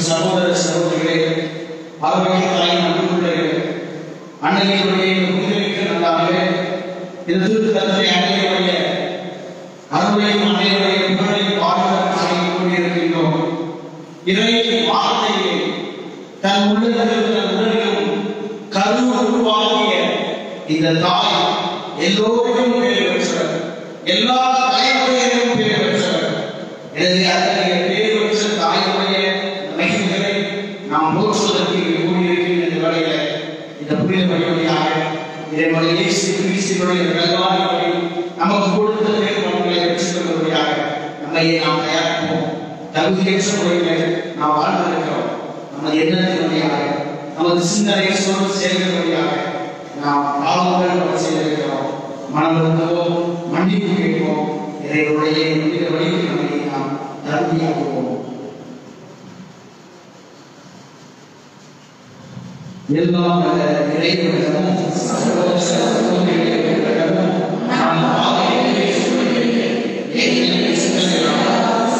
சகோதர சகோதரிகளே, ஆரோக்கியத்தாய் நம்பிக்கையுடைய அன்னையுடைய உதவிக்கு நல்லாவே திருத்தலத்தை அன்னையுடைய அருளையும் அன்னையுடைய புகழையும் பாதுகாப்பு செய்து கொண்டிருக்கின்றோம். இறைவனின் வார்த்தையை தன் உடலிலும் கரு உருவாக்கிய இந்த தாய் எல்லோருக்கும் பேர் பெற்றவர், எல்லா தலைமுறையிலும் பேர் பெற்றவர். எனவே அத்தகைய பேர் பெற்ற தாயுடைய மகிமைகளை நாம் போற்றுவதற்கு கூடியிருக்கின்ற வேளையில இந்த புனித வழியாக இறைவனை இயேசு கிறிஸ்துவினுடைய கல்வாரி நமக்கு கொடுத்த பேர் பலன்களை பெற்றுக் கொள்வதாக நம்மையே நாம் தயாரிப்போம். தகுதியற்ற முறையில் நாம் வாழ்ந்திருக்கிறோம். நமது எண்ணத்தினுடையாக நமது சிந்தனை சொல் செயல்களுடையாக நாம் பாவங்கள் செய்திருக்கிறோம். மனம் இருந்தோம், மன்னிப்பு கேட்போம். இறைவனுடைய புனித வழிக்கு நம்மை நாம் தகுதியாக்குவோம். எல்லாம் இறைவனிடமும் சகோதர சகோதரிகளிடமும் நான் பாவங்களை சொல்கிறேன்.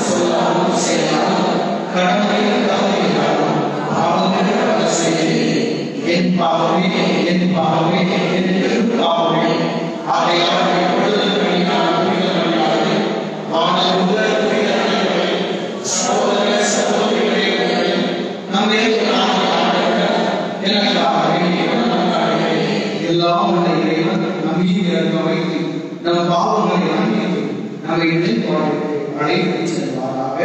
சொல்லாமல் செய்யாமல் கடமையில் தவறினாலும் பாவங்களை பல செய்கிறேன். என் பாவமே என் பாவமே என் பெரும் பாவமே. ஆகையால் எப்பொழுது நான் புரிதல் வானதுதர் சகோதர சகோதரிகளே, நம்மை எல்லாம் இறைவன் நம்பிக்கை வைத்து நம் பாவங்களை மன்னித்து நம்மை அழைத்து செல்வாராக.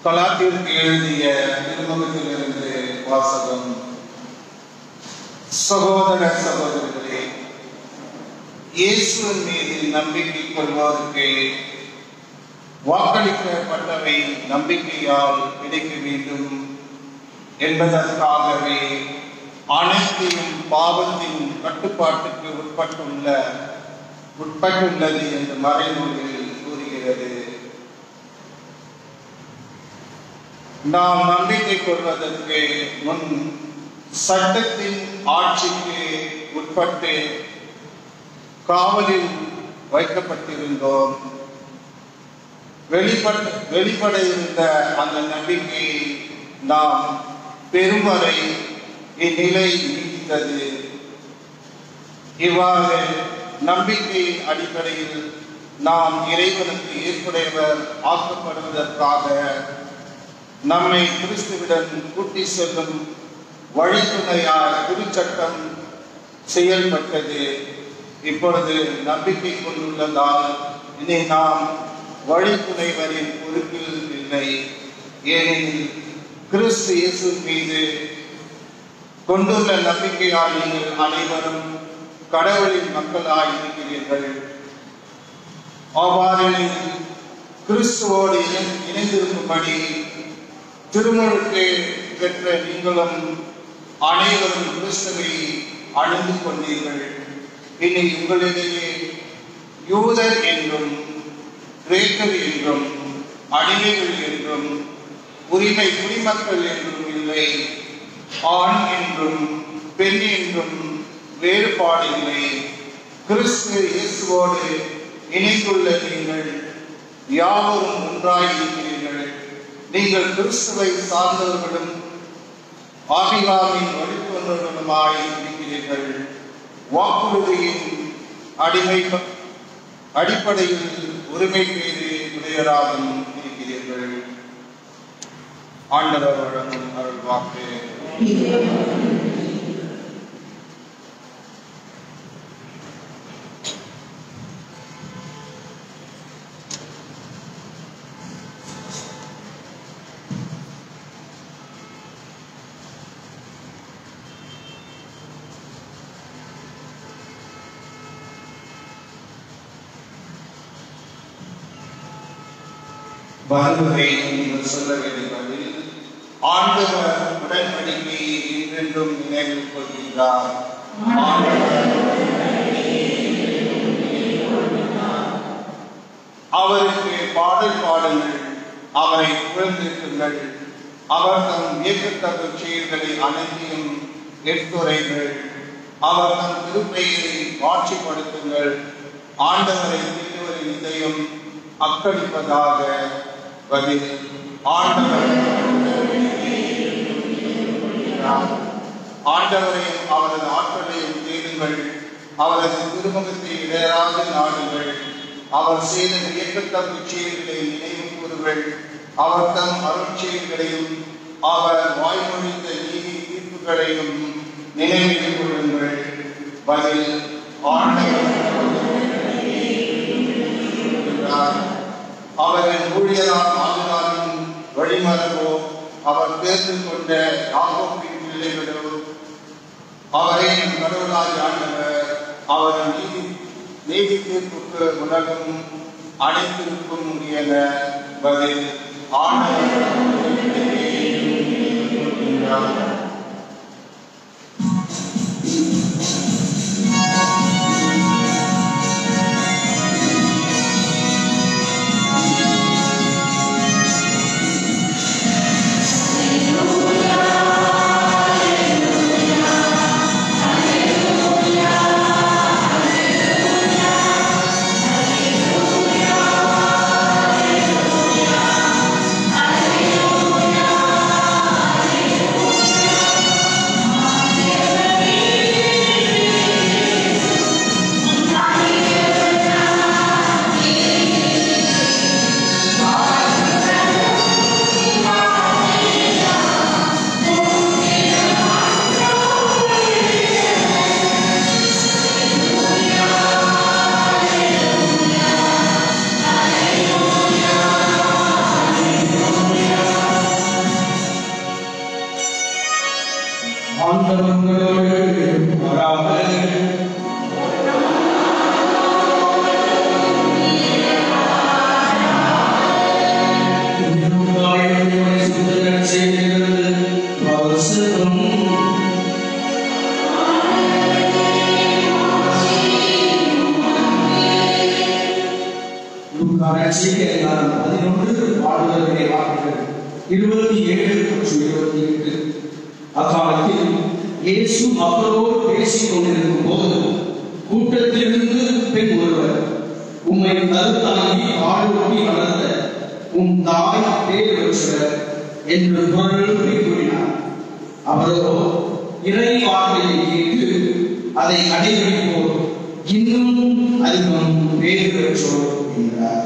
கலாத்திற்கு எழுதிய திருமுகத்திலிருந்து வாசகம். சகோதர சகோதரர்களே, இயேசுவின் மீது நம்பிக்கை கொள்வோருக்கு வாக்களிக்கப்பட்டவை நம்பிக்கையால் கிடைக்க வேண்டும் என்பதற்காகவே அனைத்தையும் பாவத்தின் கட்டுப்பாட்டுக்கு உட்பட்டுள்ளது என்று மறைநூலில் கூறுகிறது. நாம் நம்பிக்கை கொள்வதற்கு முன் சட்டத்தின் ஆட்சிக்கு உட்பட்டு காவலில் வைக்கப்பட்டிருந்தோம். வெளிப்பட இருந்த அந்த நம்பிக்கையை நாம் பெரும்வரை இந்நிலை நீடித்தது. இவ்வாறு நம்பிக்கை அடிப்படையில் நாம் இறைவனுக்கு ஏற்புடையவர் ஆக்கப்படுவதற்காக நம்மை கிறிஸ்துவிடம் கூட்டி செல்லும் வழித்துணையார் திருச்சட்டம் செயல்பட்டது. இப்பொழுது நம்பிக்கை கொண்டுள்ளதால் இனி நாம் வழித்துணைவரின் பொறுப்பில் இல்லை. ஏனெனில் கிறிஸ்து இயேசு மீது கொண்டுள்ள நம்பிக்கையால் நீங்கள் அனைவரும் கடவுளின் மக்களாய் இருக்கிறீர்கள். அவ்வாறெனில் கிறிஸ்துவோடு இணைந்திருக்கும்படி திருமுழுக்கு பெற்ற நீங்களும் அனைவரும் கிறிஸ்துவை அணிந்து கொண்டீர்கள். இனி உங்களிடையே யூதர் என்றும் கிரேக்கர் என்றும் அடிமைகள் என்றும் உரிமை குடிமக்கள் என்றும் இல்லை, ஆண் என்றும் பெண் என்றும் வேறுபாடு இல்லை. கிறிஸ்து இயேசுவோடு இணைந்துள்ள நீங்கள் யாவரும் ஒன்றாய் இருக்கிறீர்கள். நீங்கள் கிறிஸ்துவை சார்ந்தவர்களும் ஆபிரகாமின் வழித்தோன்றல்களுமாய் இருக்கிறீர்கள். வாக்குறுதியின் அடிப்படையில் உரிமை மீது உடையராகவும் இருக்கிறீர்கள். ஆண்டவர் வழங்கும் அருள் வாக்கு. வருவதை நீங்கள் சொல்ல வேண்டியதில் ஆண்டவர் உடன்படிக்கையை என்றென்றும் நினைவில் கொள்கிறார். அவருக்கு பாடல் பாடுங்கள், அவரை புகழ்ந்திருக்குங்கள். அவர் தம் வியக்கத்தக்க செயல்களை அனைத்தையும் எடுத்துரைங்கள். அவர் தம் திருப்பெயரை மாட்சிப்படுத்துங்கள். ஆண்டவரை திருவரின் இதயம் அக்களிப்பதாக. பதில்: ஆண்டவரையும் அவரது ஆற்றலையும் தேடுங்கள். அவரது திருமுகத்தை இடையராது நாடுங்கள். அவர் செய்த வியக்கத்தக்க செயல்களை நினைவு கூறுங்கள். அவர் தம் அருட்செயல்களையும் அவர் வாய்மொழிந்த நீதி தீர்ப்புகளையும் நினைவில் கொள்ளுங்கள். பதில்: அவரின் ஊழியரால் ஆளுநரின் வழிமரபோ அவர் தேர்ந்து கொண்ட யாக்கோபின் பிள்ளைகளோ அவரே கடவுளாய் ஆண்டவர். அவர் நீதி தீர்ப்புக்கு உலகம் அனைத்திற்கும் முடியல. பதில் ஆண்டவர். அக்காலத்தில் இயேசு மக்களோடு பேசிக் கொண்டிருக்கும் போது கூட்டத்திலிருந்து பெண் ஒருவர், உம்மை கருத்தாங்கி ஆளுநி வளர்ந்த உம் தாய் பேர் பெற்றவர் என்று குரல் கூறினார். அவரோ இறை வார்த்தையை கேட்டு அதை கடைபிடிப்போர் இன்னும் அதிகம் பேர் பெற்றோர் என்றார்.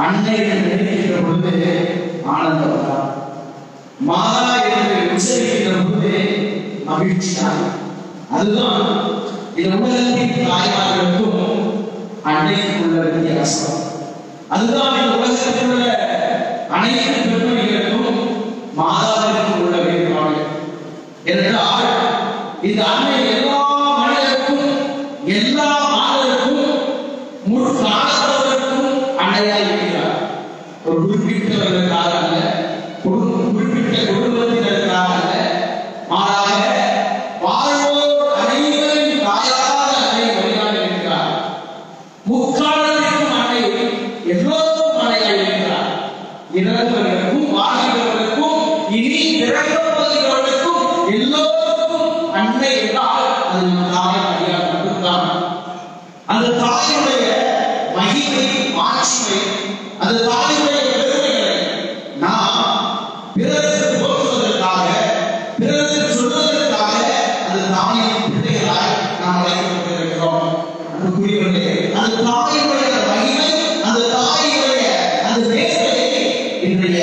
அன்னை நினைக்கின்ற பொழுது ஆனந்தம், மாதா என்று உச்சரிக்கின்ற பொழுது மகிழ்ச்சி தான். அதுதான் இந்த உலகத்தின் தாய்மார்களுக்கும் அன்னைக்கும் உள்ள வித்தியாசம். அதுதான் இந்த உலகத்தில் உள்ள அனைத்து பெண்மணிகளுக்கும் மாதாவிற்கும் உள்ள வேறுபாடு. என்றால் இந்த அன்னை எல்லா மனிதருக்கும் எல்லா மாதருக்கும் முழு காலத்தவருக்கும் அன்னையாய் இருக்கிறார். ஒரு குறிப்பிட்டவர்களுக்காக அல்ல, குறிப்பிட்ட குடும்பத்தினருக்காக அல்ல, மாறாக வாழ்வோர் அனைவரின் தாயாக அன்னை வழியாக இருக்கிறார். முக்காலத்திற்கும் அன்னை எல்லோருக்கும் அன்னையாக இருக்கிறார். இறந்தவர்களுக்கும் வாழ்கிறவர்களுக்கும் இனி பிறக்கப் போகிறவர்களுக்கும் எல்லோருக்கும் அன்னை என்றால் அது தாய் வழியாக மட்டும்தான். அந்த தாயுடைய மகிமை மாட்சிமை, அந்த தாயுடைய பெருமைகளை நாம் பிறருக்கு போற்றுவதற்காக, பிறருக்கு சொல்வதற்காக அந்த தாயின் பிள்ளைகளாய் நாம் அழைக்கப்பட்டிருக்கிறோம். அன்புக்குரியவர்களே, அந்த தாயுடைய மகிமை, அந்த தாயுடைய அந்த பெருமையை இன்றைய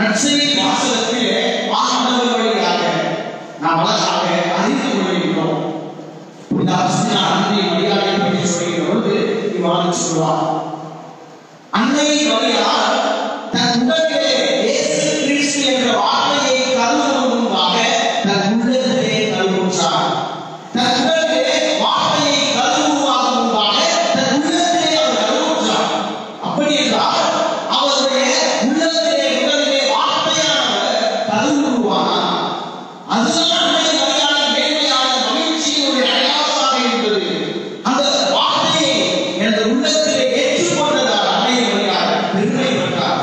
நற்செய்தி வாசகத்திலே ஆண்டவர் வழியாக நாம் அழகாக அறிந்து கொள்கிறோம். அன்னை மரியாதை பற்றி சொல்கிற பொழுது இவ்வாறு சொல்வார். அன்னை மரியாள் தன் உடலிலே இயேசு கிறிஸ்து என்ற வார்த்தையை கருதுவதற்கு முன்பாக தன் உள்ளத்திலே கருவுற்றார். தன் உடலிலே வார்த்தையை கருவுவதற்கு முன்பாக தன் உள்ளத்திலே அவர் கருவுற்றார். அப்படி என்றால் அவருடைய உள்ளத்திலே உடலிலே வார்த்தையானவர் கருவுருவானார். அதுதான் அன்னை மரியாளின் மேன்மையான மகிழ்ச்சியினுடைய அடையாளமாக இருந்தது. அந்த வார்த்தையை எனது உள்ளத்திலே ஏற்றுக்கொண்டதால் அன்னை மரியாள் பெருமைப்பட்டார்.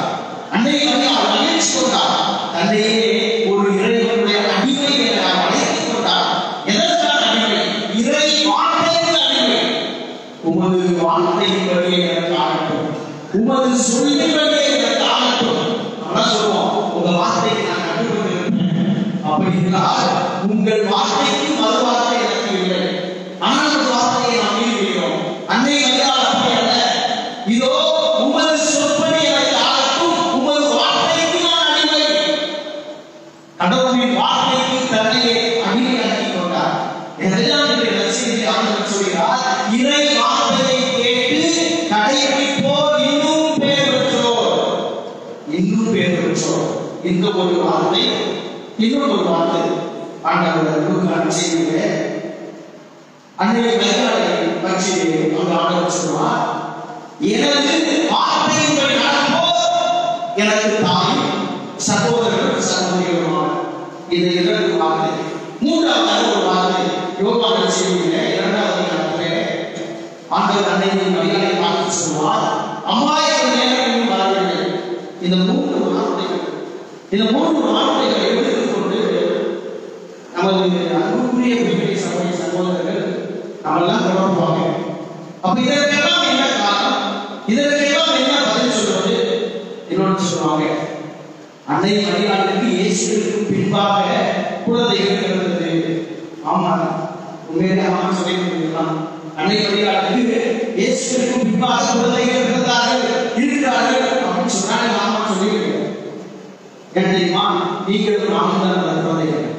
அன்னை மரியாள் மகிழ்ச்சி கொண்டார். தன்னையே ஒரு இறைவனுடைய அடிமை என அழைத்துக் கொண்டார். எதற்கான அடிமை? இறை வார்த்தைக்கு அடிமை. உமது வார்த்தையின்படி எனக்கு ஆகட்டும், உமது சொல்லின்படி எனக்கு ஆகட்டும். நம்ம சொல்லுவோம், உங்க வார்த்தைக்கு நான் கட்டுப்பட்டு இருப்பேன். அப்படி என்றால் உங்கள் வார்த்தைக்கு மறு வார்த்தை எனக்கு இல்லை, ஆனால் அந்த வார்த்தையை நாம் மீறுகிறோம். அன்னை மரியாள் அப்படி அல்ல. இதோ உமது சொற்படி எனக்கு ஆகட்டும், உமது வார்த்தைக்கு நான் அடிமை. கடவுளின் வார்த்தைக்கு தன்னையே அடிமையாக்கிக் கொண்டார். இதெல்லாம் இன்றைய நற்செய்தியில் ஆண்டவர் சொல்கிறார், இறை வார்த்தையை கேட்டு கடைபிடிப்போர் இன்னும் பேர் பெற்றோர். இன்னும் பேர் பெற்றோர். இந்த ஒரு வார்த்தை, இன்னொரு ஒரு வார்த்தை ஆண்டவர் லூக்கா நற்செய்தியிலே அன்னை மரியாளை பற்றி அந்த ஆண்டவர் சொல்வார், எனது வார்த்தையின்படி நடப்போர் எனக்கு தாய், சகோதரர்கள், சகோதரிகளுமான. இது இரண்டு வார்த்தை. மூன்றாவது ஒரு வார்த்தை யோவான் நற்செய்தியிலே 2வது அதிகாரத்திலே ஆண்டவர் அன்னை மரியாளை பார்த்து சொல்வார், அம்மா என்ற நேரத்தில் வரவில்லை. இந்த மூன்று வார்த்தைகளை எடுத்துக்கொண்டு நமது அன்புக்குரிய பிரிவினை சபை சகோதரர்கள் நம்மெல்லாம் தொடர்பாங்க. அப்ப இதற்கெல்லாம் என்ன காரணம்? இதற்கெல்லாம் என்ன பதில் சொல்வது? இன்னொன்று சொல்லுவாங்க, அன்னை மரியாளுக்கு இயேசுவுக்கு பின்பாக குழந்தை இருக்கிறது. ஆமா, உண்மையிலே ஆமா சொல்லியிருக்கலாம். அன்னை மரியாளுக்கு இயேசுவுக்கு பின்பாக குழந்தைகள் இருக்கிறார்கள் அப்படின்னு சொன்னாங்க. ஆமா சொல்லியிருக்கேன். என்ன தெரியுமா? நீங்களும் நானும் தான் குழந்தைகள்.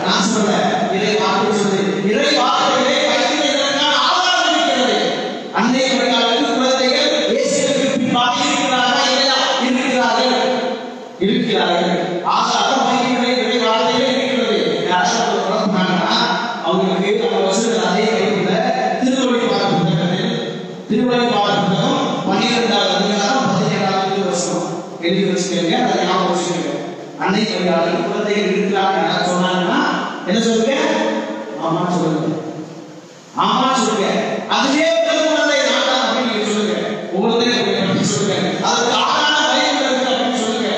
நான் சொல்றேன், இறை வார்த்தை சொல்லுது. இறை வார்த்தைகளை வைத்திருக்கிறதற்கான ஆதாரம் இருக்கிறது. அன்னை மரியாளுக்கு குழந்தைகள் இயேசுவுக்கு பின்பாக இருக்கிறார்களா இல்லையா? இருக்கிறார்கள். ஆதாரம் இறை வார்த்தையிலே இருக்கிறது. யாராவது குழப்பமானா அவங்களுக்கு நம்ம வசூல் அதே கைக்குள்ள திருவழிபாடு புத்தகம் 12வது அதிகாரம் 17வது வசனம் எழுதி வச்சுக்கோங்க. அதை ஞாபகம் வச்சுக்கோங்க. அன்னை மரியாளுக்கு குழந்தைகள் இருக்கிறார்கள் சொன்னாங்கன்னா என்ன சொல்லுங்க? ஆமா சொல்லுங்க. ஆமா சொல்லுங்க. அதுவே குழந்தை நான் அப்படின்னு நீங்க சொல்லுங்க. உங்களுக்கு சொல்லுங்க. அதுக்கு ஆதாரம் பைபிள் இருக்கு அப்படின்னு சொல்லுங்க.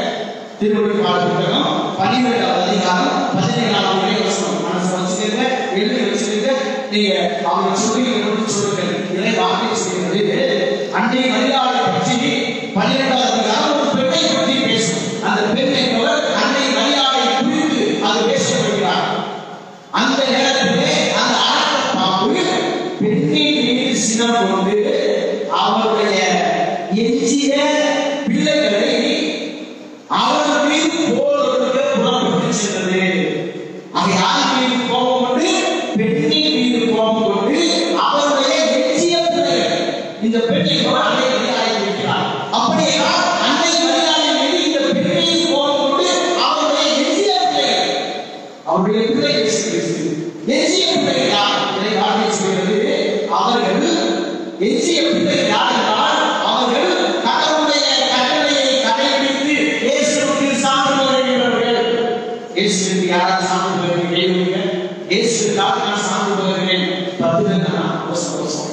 திருவழிபாடு புத்தகம் 12வது அதிகாரம் 17வது வசனம் மனசு வச்சுக்கோங்க, எழுதி வச்சுக்கோங்க. நீங்க அவங்க சொல்லுங்க. இறை வார்த்தை சொல்கிறது, அன்னை மரியாளை பற்றி 12வது அதிகாரம் ஒரு பெண்ணை பற்றி பேசும். அந்த பெண்ணை அன்னை மரியாளை குறித்து அது பேசப்படுகிறார். அந்த நேரத்திலே அந்த ஆட்ட பாம்பு பெண்ணின் மீது சினம் கொண்டு அவருடைய எஞ்சிய பிள்ளைகளை அவர்கள் மீது போருக்கு புறப்பட்டு சென்றது. ஆக யார் மீது கோபம் கொண்டு? பெண்ணின் மீது கோபம் கொண்டு அவருடைய எஞ்சிய பிள்ளைகள். இந்த பெண்ணை அன்னை மரியாளை இருக்கிறார். அப்படியே அன்னை மரியாளை மீது இந்த பெண்ணை கோபம் கொண்டு அவருடைய எஞ்சிய பிள்ளைகள், அவருடைய பிள்ளைகள் எஞ்சிய பிள்ளைகள் யார்? இதை வார்த்தை சொல்கிறது. அவர்கள் எஞ்சிய பிள்ளைகள் யார் என்றால் அவர்கள் கடவுளுடைய கட்டளையை கடைபிடித்து இயேசுவுக்கு சான்று பகர்கிறவர்கள். இயேசுவுக்கு யாராவது சான்று பகர்கிறீங்க? இயேசுவுக்காக நான் சான்று பகர்கிறேன். 10 வருஷம்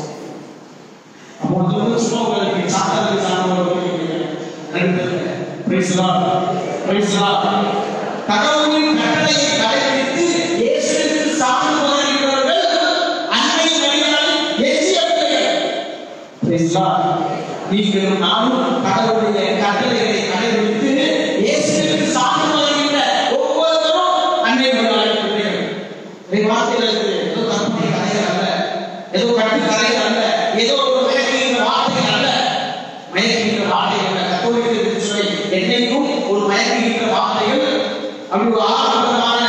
அப்போ வந்து சும்மா உங்களுக்கு சாத்தானுக்கு சான்று பகர்கிறீங்க. கடவுளின் கட்டளையை கடைபிடித்து இயேசுவுக்கு சான்று பகர்கிறவர்கள் அன்னை மரியாளின் எஞ்சிய பிள்ளைகள். நீங்களும் நானும் கடவுளுடைய கட்டளைகளை கடைபிடித்து இயேசுவுக்கு சான்று பகர்கின்ற ஒவ்வொருவரும் அன்னை மரியாளின் பிள்ளைகள். வார்த்தைகள் ஏதோ கற்பனை கதைகள் அல்ல, ஏதோ கட்டு கதைகள் அல்ல, ஏதோ ஒரு மயக்குகின்ற வார்த்தைகள் அல்ல. மயக்குகின்ற வார்த்தைகள் கத்தோலிக்க என்னைக்கும் ஒரு மயக்குகின்ற வார்த்தைகள் அப்படி ஒரு ஆரம்பமான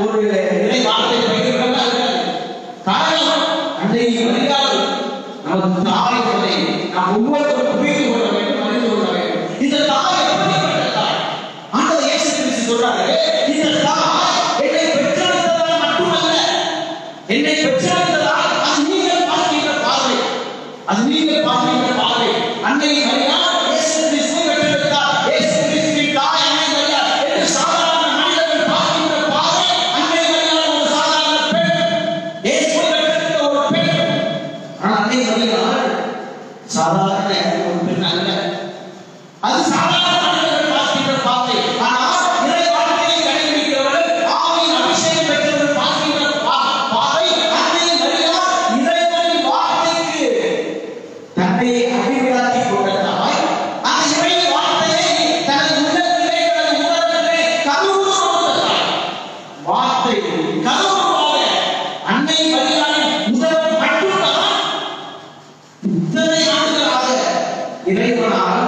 ஒரு நிலை வார்த்தை பகிர்வுகள் இருக்காது. காரணம் அன்னை மரியாள் நமது தாய் என்பதை நாம் ஒவ்வொருவரும் புரிந்து கொள்ள வேண்டும், அறிந்து கொள்ள வேண்டும். இந்த தாய் எப்படிப்பட்ட தாய்? ஆண்டவர் இயேசு கிறிஸ்து சொல்றாரு, இந்த தாய் என்னை பெற்றெடுத்ததால் மட்டுமல்ல, என்னை பெற்றெடுத்ததால் அது நீங்கள் பார்க்கின்ற பார்வை, அது நீங்கள் பார்க்கின்ற பார்வை. அன்னை மரியாள் இயேசு கிறிஸ்துவை பெற்றெடுத்தார். இயேசு கிறிஸ்துவின் தாய் அன்னை மரியாள் என்று சாதாரண மனிதர்கள் பார்க்கின்ற பார்வை. அன்னை மரியாள் ஒரு சாதாரண பெண், இயேசுவை பெற்றெடுத்த ஒரு பெண். ஆனால் அன்னை மரியாள் சாதாரண ஒரு பெண் அல்ல. அது சாதாரண மனிதர்கள் பார்க்கின்ற பார்வை. ஆனால் இறை வார்த்தையை கடைபிடிக்கிறவர்கள், ஆவியின் அபிஷேகம் பெற்றவர்கள் பார்க்கின்ற பார்வை. அன்னை மரியாள் இறைவனின் வார்த்தைக்கு தன்னை அடிமையாக்கி கொண்ட தாய். அந்த இறை வார்த்தையை தனது உள்ளத்திலே, தனது உணர்விலே கருவுறுவ தாய். வார்த்தை கருவுருவாக அன்னை மரியாளின் உதவி மட்டும்தான் இத்தனை ஆண்டுகளாக இறைவனால்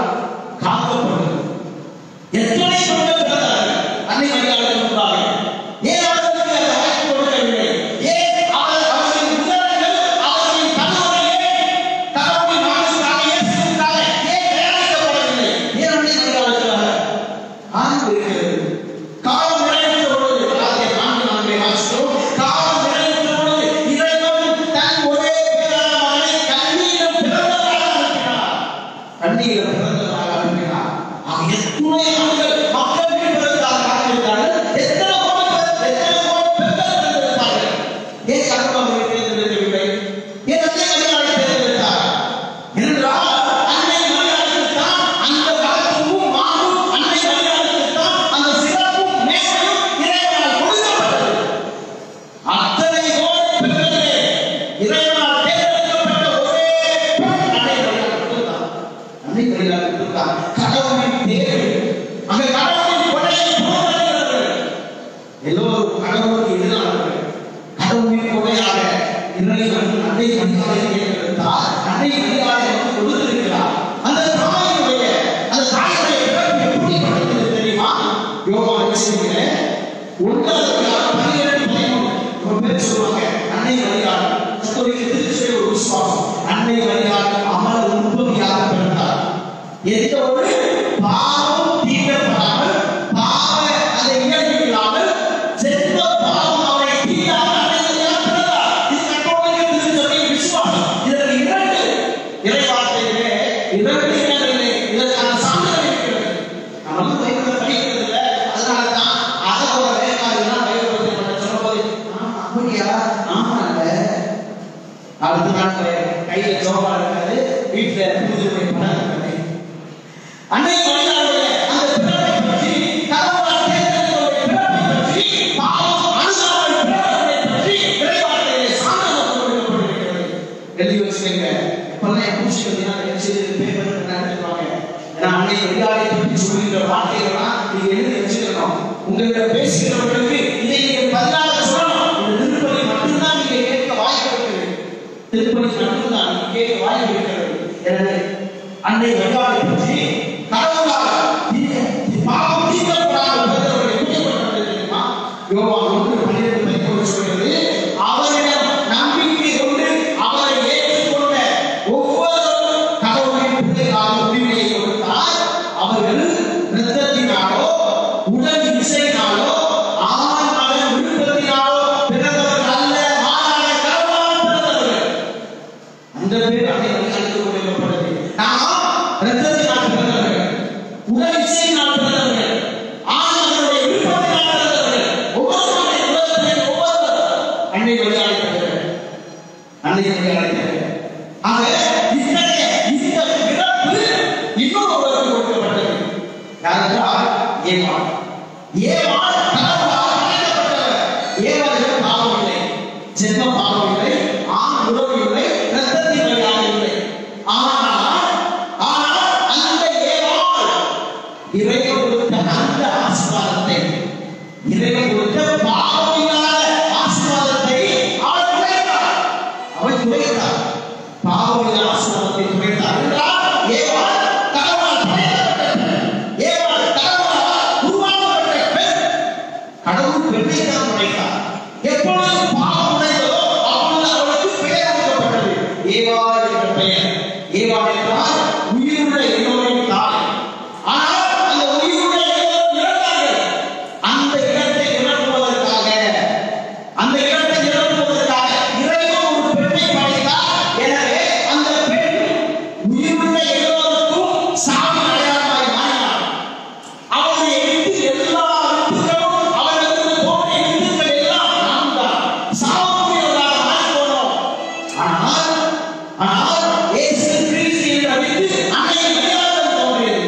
காக்கப்பட்டது. எத்தனை பெண்கள் பிறந்தார்கள் அன்னை மரியாளுக்கு முன்பாக? ஏன் அவர்களுக்கு அந்த வாய்ப்பு கொடுக்கவில்லை? ஏன் அவர்களின் உதவிகள், அவர்களின் கருவறையை கடவுளின் மகனுக்காக, இயேசுவுக்காக ஏன் தயாரிக்கப்படவில்லை? ஏன் அன்னை மரியாளுக்காக? ஆண்டு இருக்கிறது. காலம் நிறைவுற்ற பொழுது, அதாவது 4:4 வாசித்தோம். காலம் நிறைவுற்ற பொழுது இறைவன் தன் ஒரே பேரான மகனை கன்னியிடம் பிறந்ததாக அனுப்பினார். கன்னியிடம் பிறந்ததாக அனுப்பினார். ஆக எத்தனை ஆண்டுகள் மக்கள் பிறந்ததாக காத்திருந்தார்கள். எத்தனை கோடி பெண்கள் பிறந்திருப்பார்கள். ஏன் கடவுள் அவர்களை தேர்ந்தெடுக்கவில்லை? ஏன் அன்னை மரியாளை தேர்ந்தெடுத்தார்? என்றால் அன்னை மரியாளுக்கு தான் அந்த மகத்துவமும் மாண்பும், அன்னை மரியாளுக்கு தான் அந்த சிறப்பும் மேன்மையும் இறைவனால் கொடுக்கப்பட்டது. அத்தனை கோடி பெண்களிலே இறைவனால் தேர்ந்தெடுக்கப்பட்ட ஒரே பெண் அன்னை மரியாள் மட்டும்தான். அன்னை மரியாள் மட்டும்தான். கடவுளின் தேர்வு, அங்க கடவுளின் கொடையை புறக்கணிக்கிறவர்கள் எல்லோரும் கடவுளுக்கு எதிரானவர்கள். கடவுளின் கொடையாக இறைவன் அன்னை மரியாளை தேர்ந்தெடுத்தார். அன்னை மரியாளை நமக்கு கொடுத்திருக்கிறார். அந்த தாயுடைய பிறப்பு எப்படிப்பட்டது தெரியுமா? யோவான் எழுதிய 1:12-13 ரொம்ப பேர் சொல்லுவாங்க, அன்னை மரியாள் கத்தோலிக்க திருச்சபையில் ஒரு விசுவாசம், அன்னை மரியாள் அமல உற்பத்தியாக பிறந்தார். எந்த ஒரு பாவம் தீண்டப்படாமல், பாவ அந்த இயல்பு இல்லாமல், சென்ற பாவம் அவரை தீண்டாமல் அன்னை மரியாள் பிறந்தார். இது கத்தோலிக்க திருச்சபையின் விசுவாசம். இதற்கு 2 இறைவார்த்தைகளே, 2 இடங்களிலே இதற்கான சான்றுகள் இருக்கிறது. நம்ம வந்து பைபிளை படிக்கிறது இல்லை, அதனால தான் அதோட வேலைக்காரர்கள் பைபிளை பற்றி சொல்லும்போது அப்படியா, ஆமா இல்ல, அடுத்த நாள் கையில ஜோபா இருக்காது, வீட்டுல புதுமை படம் இருக்காது. அன்னை மரியாளுடைய அந்த பிறப்பை பற்றி, கடவுளால் தேர்ந்தெடுத்தவருடைய பிறப்பை பற்றி, பாவம் அனுதாபம் பிறப்பை பற்றி இறைவார்த்தையிலே சான்றுகள் கொடுக்கப்பட்டிருக்கிறது. எழுதி வச்சுக்கங்க. இப்பெல்லாம் பூச்சிகள் பேப்பர் நடத்துவாங்க. ஏன்னா அன்னை மரியாளை பற்றி சொல்லுகின்ற வார்த்தைகள்லாம் நீங்க எழுதி வச்சுக்கணும். உங்களிடம் பேசுகிறவர்களுக்கு இதை நீங்கள் பதிலாக சொல்லணும். இந்த திருப்பதி மட்டும்தான் நீங்க கேட்க வாய்ப்பு இருக்கிறது. திருப்பதி மட்டும்தான் நீங்க கேட்க வாய்ப்பு இருக்கிறது. எனவே அன்னை மரியாளை பற்றி கடவுளால் பாவம் தீர்க்கப்படாமல் பிறந்தவர்களை எப்படிப்பட்டது தெரியுமா? யோவான் 1:12 சொல்கிறது, அவரிடம் நம்பிக்கை கொண்டு அவரை ஏற்றுக்கொண்ட ஒவ்வொருவரும் கடவுளின் பிள்ளைகளாக உரிமையை கொடுத்தார். அவர்கள் இரத்தத்தினாலோ உடல் இசையினாலோ ஆண் மகன் விருப்பத்தினாலோ பிறந்தவர்கள் அல்ல, மாறாக கடவுளால் பிறந்தவர்கள். அந்த பேர் அன்னை மரியாளுக்கு கொடுக்கப்பட்டது. நாம் இரத்தத்தினால் பிறந்தவர்கள், உடல் இசையினால் பிறந்தவர்கள், ஆண் மகனுடைய விருப்பத்தினால் பிறந்தவர்கள். ஒவ்வொருவருடைய உலகத்திலே ஒவ்வொருவர் அன்னை மரியாளை பிறந்தவர்கள். அன்னை மரியாளை பிறந்தவர்கள். ஆக இந்த பிறப்பு இன்னொருவருக்கு கொடுக்கப்பட்டது. யாரென்றால் ஏவாள். ஏவாள் கடவுளால் படைக்கப்பட்டவர். ஏவாளுக்கு பாவம் இல்லை, ஜென்ம பாவம் இல்லை, ஆண் உறவு இல்லை, இரத்தத்தின் வழியாக இல்லை. ஆனால் அந்த ஏவாள் இறைவன் கொடுத்த அந்த ஆசீர்வாதத்தை, இறைவன் கொடுத்த பாவம் இல்லாத ஆசீர்வாதத்தை அவள் குறைத்தார். அவள் குறைத்தார். பாவம் இல்லாத ஆசீர்வாதத்தை குறைத்தார் என்றால் ஏவாள் கடவுளால் படைக்கப்பட்ட பெண். ஏவாள் கடவுளால் உருவாக்கப்பட்ட பெண். கடவுள் பெண்ணை தான் படைத்தார். எப்பொழுது பாவம் உடைந்ததோ அப்பொழுது அவளுக்கு பெயர் கொடுக்கப்பட்டது. ஏவாள் ஏவாள் என்ற பெயர். ஏவாள் என்றால் உயிருள்ள எல்லோரின் தாய். ஆனால் அந்த உயிருள்ள எல்லோரும் இறந்தார்கள். அந்த இடத்தை நிரப்புவதற்காக இறைவன் ஒரு பெண்ணை படைத்தார். எனவே அந்த பெண் உயிருள்ள எல்லோருக்கும் சாவின் அடையாளமாய் மாறினார். அவருடைய எல்லா வித்துகளும் அவர்களுக்கு தோன்றிய வித்துக்கள் எல்லாம் நாம் தான் சாவுக்குரியவர்களாக மாறிப்போனோம். ஆனால் இயேசு கிறிஸ்து என்ற வித்து அன்னை மரியாதை தோன்றியது.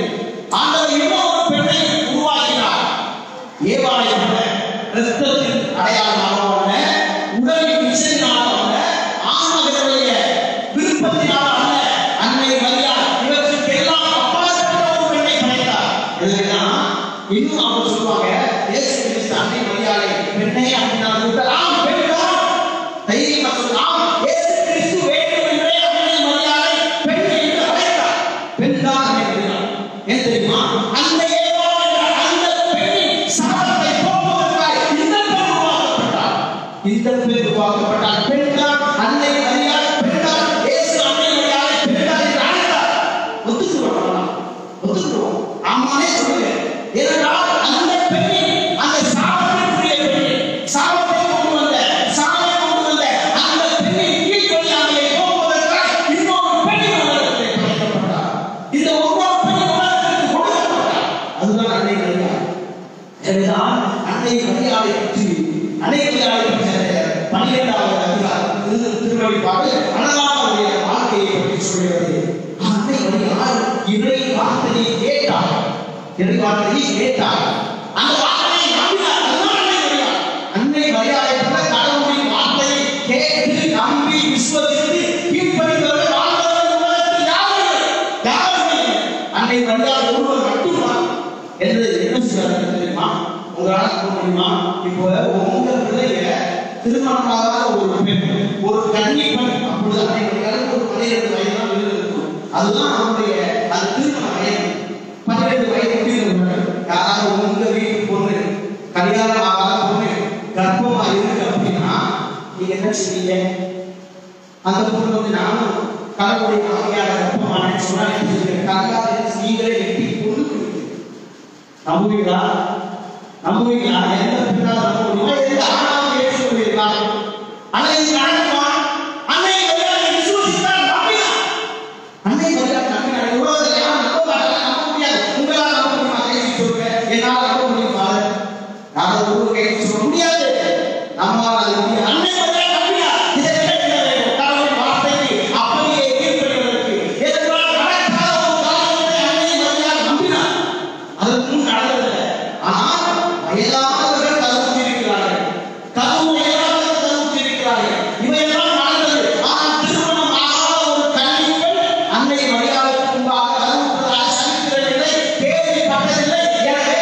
ஆண்டவர் இன்னொரு பெண்ணை உருவாக்கினார். ஏவாளை போல இரத்தத்தின் அடையாளமாக அல்ல, உடலின் இச்சையினால அல்ல, ஆன்மகளுடைய விருப்பத்தினால் அல்ல, அன்னை மரியாதை இவற்றுக்கு எல்லாம் அப்பாற்பட்ட ஒரு பெண்ணை படைத்தார். இதுதான் இன்னும் அவங்க சொல்லுவாங்க, இயேசு கிறிஸ்து அன்னை மரியாதை பெண்ணை அப்படின்னாலும் பெண்தான் தைரியமா சொல்லலாம். இயேசு கிறிஸ்து வேண்டும் என்றே அன்னை மரியாதை பெண் என்று அழைத்தார். பெண்தான் அன்னை மரியாதை. ஏன் தெரியுமா? அந்த ஏவாள் என்ற அந்த பெண்ணின் சாபத்தை போக்குவதற்காக இந்த பெண் உருவாக்கப்பட்டார். பெண்தான் அன்னை மரியாதை, பெண்தான் இயேசு அன்னை மரியாதை, பெண்தான் என்று அழைத்தார். ஒத்துக்குறோம். ஆமானே சொல்லுங்க. ஏனென்றால் அந்த பெண்ணின் அந்த சாபத்திற்குரிய பெண்ணின் சாபத்தை கொண்டு வந்த அந்த பெண்ணின் கீழ்ப்படியாமையை போக்குவதற்காக இன்னொரு பெண்ணின் உலகத்திலே படைக்கப்பட்டார். இந்த ஒவ்வொரு பெண்ணின் உலகத்திற்கு கொடுக்கப்பட்டார். அதுதான் அன்னை மரியாதை. எனவேதான் அன்னை மரியாதை பற்றி 12வது அதிகாரம் திருவெளிப்பாடு அழகான வாழ்க்கையை பற்றி சொல்கிறது. அன்னை மரியாதை இறை வார்த்தையை கேட்டார். அந்த வார்த்தையை நம்பினார். அதுதான் அன்னை மரியாதை. அன்னை மரியாதை போல கடவுளின் வார்த்தையை கேட்டு நம்பி விசுவசித்து கீழ்ப்படிந்தவர்கள் வாழ்ந்தவர்கள் உலகத்தில் யாரும் அன்னை மரியாதை ஒருவர் மட்டும்தான் என்று என்ன சொல்றாங்க தெரியுமா? உங்களால் சொல்ல முடியுமா? இப்போ உங்க பிள்ளைங்க திருமணமாகாத ஒரு பெண், ஒரு கன்னி பெண், அப்பொழுது அன்னை மரியாதை ஒரு 12 வயது தான் இருக்கும். அதுதான் அவருடைய அந்த திருமண வயது. 12 வயது யாராவது உங்க வீட்டு பொண்ணு கல்யாணம் ஆகாத பொண்ணு கர்ப்பமா இருக்கு அப்படின்னா நீங்க என்ன செய்வீங்க? அந்த பொண்ணு நானும் கடவுளுடைய ஆவியால கர்ப்பமானேன்னு சொன்னா நீங்களே எட்டி பொண்ணு நம்புவீங்களா? எந்த பெண்ணால் நம்ப முடியுமா? எந்த ஆணாவது ஏற்று கொள்வீர்களா? ஆனால் இது நடக்குமா? அன்னை மரியாதை விசுவாசித்தால் நம்பினார். அன்னை மரியாதை நம்பினார். உலகத்தில் யாரும் நம்ப முடியாது. உங்களால் நம்ப முடியுமா? கைது சொல்லுங்க. என்னால் நம்ப முடியுமா? யாராவது ஒரு கைது சொல்ல முடியாது. நம்மளால் அது முடியாது. அன்னை மரியாதை நம்பினார். கடவுளின் வார்த்தைக்கு அப்படியே கீழ்ப்படிவதற்கு ஏனென்றால் நடக்காத ஒரு காரியத்தை அன்னை மரியாதை நம்பினார். அதற்கு முன் நடந்ததில்லை. ஆனால் வயதானவர்கள் கருவுற்றிருக்கிறார்கள். இவையெல்லாம் நடந்தது. ஆனால் திருமணம் ஆகாத ஒரு கன்னிப்பெண் அன்னை மரியாதைக்கு முன்பாக கருவுற்றதாக சரித்திரங்களை கேள்விப்பட்டதில்லை. எனவே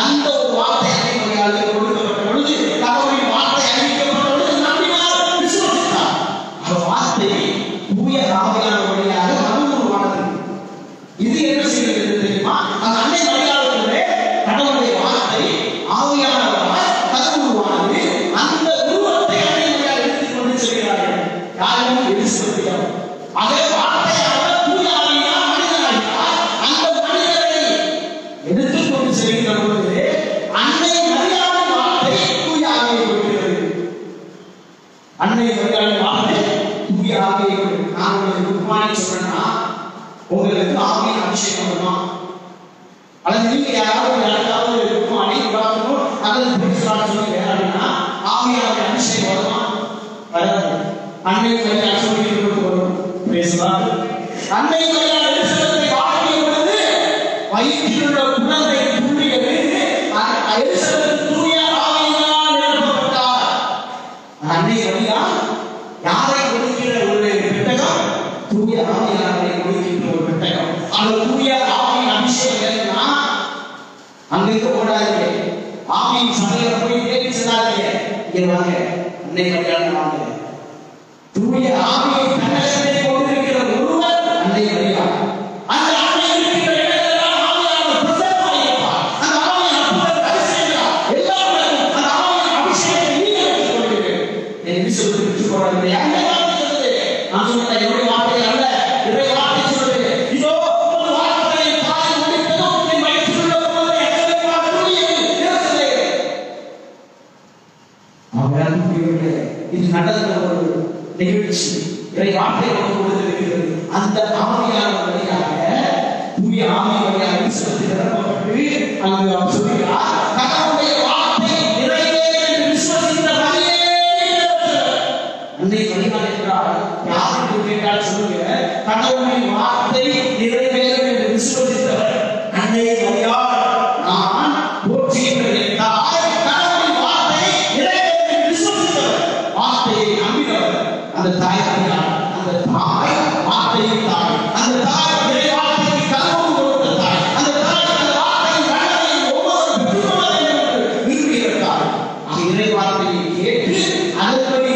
அந்த ஒரு வார்த்தை அன்னை மரியாதைக்கு கொடுக்கப்பட்ட பொழுது, கடவுளின் வார்த்தை அறிவிக்கப்பட்ட பொழுது நம்பினார், விசுவாசித்தார். அந்த வார்த்தை தூய ஆவியான வழியாக மனமுருவானது. இது என்ன செய்கிறது தெரியுமா? அந்த அன்னை மரியாதைக்குள்ளே கடவுளுடைய வார்த்தை ஆவியானவரால் கருவுருவானது. அந்த உருவத்தை அன்னை மரியாதை எடுத்துக் கொண்டு செல்கிறார்கள். யாரும் எதிர்த்து அதே வார்த்தையாக தூய ஆவியால் மனிதனாகிறார். அந்த மனிதரை எடுத்துக் கொண்டு செல்கிற பொழுது அன்னை மரியாதை வார்த்தை தூய ஆவியை கொடுக்கிறது. அன்னை மரியாதை வார்த்தை தூய ஆவியை கொடுக்கிறது. நான் உங்களுக்கு குமாரி சொல்றேன்னா உங்களுக்கு ஆவியின் அபிஷேகம் வருமா? அல்லது நீங்க யாராவது குமாரி பார்க்கணும் அல்லது பேசலாம் சொல்லுங்க அப்படின்னா ஆவியானவருடைய அபிஷேகம் வருமா? வராது. அன்னை மரியாதை சொல்லிட்டு வரும் பேசலாம். அன்னை மரியாதை எலிசபெத்தை வாழ்க்கைய பொழுது வயிற்றில் உள்ள குழந்தை துள்ளியது. எலிசபெத் தூய ஆவியினால் நிரப்பப்பட்டார். அன்னை மரியாதை யாரை கொடுக்கிற ஒரு பெட்டகம்? தூய ஆவியானவரை கொடுக்கின்ற ஒரு பெட்டகம். அந்த தூய ஆவியின் அபிஷேகம் என்னன்னா அங்கிருந்து ஓடாதீங்க. ஆவியின் சபையில போய் தேடி செல்லாதீங்க. இங்க வாங்க, அன்னை மரியாதை வாங்க. தூய ஆவியை தன்னகத்தை கொண்டிருக்கிற ஒருவர் அன்னை மரியாதை. அந்த அன்னை இருக்கிற இடங்களெல்லாம் ஆவியானவர் பிரசன்னமாக இருப்பார். அந்த ஆவியின் அற்புத அதிசயங்கள் எல்லாருக்கும் அந்த ஆவியின் அபிஷேகத்தை நீங்க எடுத்துக் கொள்வீர்கள். என் விசுவாசத்தை பெற்றுக் கொள்ளுங்கள். அந்த வார்த்தை சொல்லுது. நான் சொன்ன என்னுடைய வார்த்தையை அந்த ஆவியான வழியாக தூய ஆவி வழியாக விசுவாசத்தில் நிரப்பப்பட்டு அங்கு அவர் சொல்கிறார், கடவுளுடைய வார்த்தை நிறைவேறும் என்று விசுவாசிக்கிற வழியே அன்னை வழிகால் என்றால் யாருக்கு கேட்டால் சொல்லுங்க, கடவுளுடைய வார்த்தை நிறைவேறும் என்று விசுவாசித்தவர் அன்னை வழியால் நான் போற்றுகின்றேன். கடவுளுடைய வார்த்தை நிறைவேறும் என்று விசுவாசித்தவர், வார்த்தையை நம்பினவர் அந்த தாய், அந்த தாய் வார்த்தையின் தாய், அந்த தாய் இறை வார்த்தைக்கு கலந்து கொடுத்த தாய், அந்த தாய் அந்த வார்த்தையின் கடனை ஒவ்வொரு பெற்றுக்கொள்ள விரும்புகிறார். இறை வார்த்தையை கேட்டு அதன்படி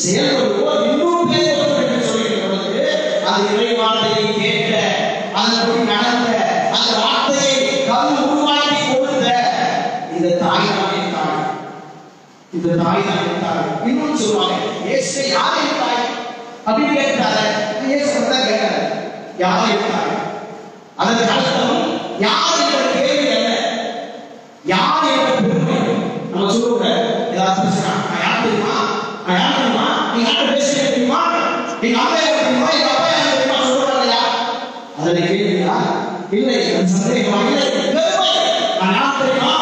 செயல்படுவோ இன்னும் பேசுவது என்று சொல்லியிருக்கிறது. அது இறை வார்த்தையை கேட்ட, அதன்படி நடந்த, அந்த வார்த்தையை கல் உருவாக்கி கொடுத்த இந்த தாய் தானே தாய், இந்த தாய் தானே தாய். இன்னும் சொல்லுவாங்க, இயேசு யாரை தாய் அப்படின்னு கேட்டாரு. இயேசு தான் கேட்டாரு, யாரை தாய்? அதற்கு அர்த்தம் யார் என்ற கேள்வி என்ன, யார் என்ற பெருமை. நம்ம சொல்லுங்க, ஏதாவது பிரச்சனை, நான் யார் தெரியுமா, நான் யார் தெரியுமா, நீ யார்கிட்ட பேசுறீங்க தெரியுமா, நீங்க அப்பா யார் தெரியுமா, எங்க அப்பா யார் தெரியுமா சொல்றாங்க. அதனை கேள்வியா? இல்லை, அது சந்தேகமா இல்லை, பெருமை. நான் யார் தெரியுமா,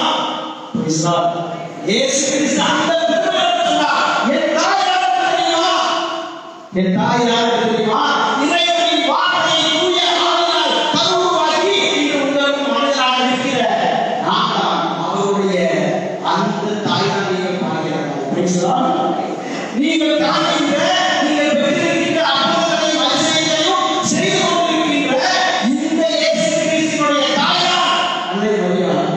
இயேசு கிறிஸ்து அந்த பெருமை சொன்னார். என் தாய் யார் தெரியுமா, என் தாய் யார் தெரியுமா, இறைவனின் வார்த்தையை தூய ஆவியால் கருவுருவாக்கி இன்று உங்களுக்கும் மனிதராக இருக்கிற நான் தான் அவருடைய அந்த தாய் தான் நீங்கள் பார்க்கிறார்கள். நீங்கள் காண்கின்ற, நீங்கள் பெற்றிருக்கின்ற அற்புதங்களையும் அதிசயங்களையும் செய்து கொண்டிருக்கின்ற இந்த இயேசு கிறிஸ்துவினுடைய தாயார் அன்னை மரியாள்.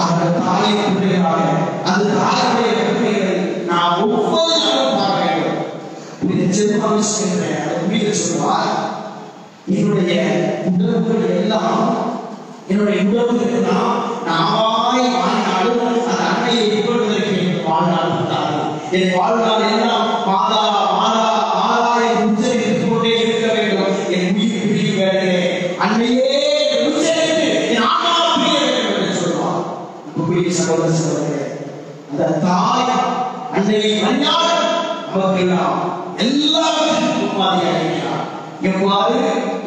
அந்த தாயின் பிள்ளைகளாக அந்த தாயுடைய பெருமைகளை நாம் ஒவ்வொரு நாளும் பார்க்க வேண்டும். சொல்வார், என்னுடைய உணர்வுகள் எல்லாம், என்னுடைய உணர்வுகள் எல்லாம் நாவாய் வாழ்நாளும் அந்த அன்னையை புகழ்வதற்கு எனக்கு வாழ்நாள் வந்தார். என் வாழ்நாள் எல்லாம் மாதா மாதா மாதாவை உச்சரித்துக் கொண்டே இருக்க வேண்டும். என் உயிர் பிரிய வேண்டும், அன்னையே உச்சரித்து என் ஆன்மா பிரிய வேண்டும் என்று சொல்வார். சகோதர சகோதரர்களே, அந்த தாய் அன்னை மரியாள் நமக்கெல்லாம் எல்லாவற்றிற்கும் முன்மாதிரியாக இருக்கிறார். எவ்வாறு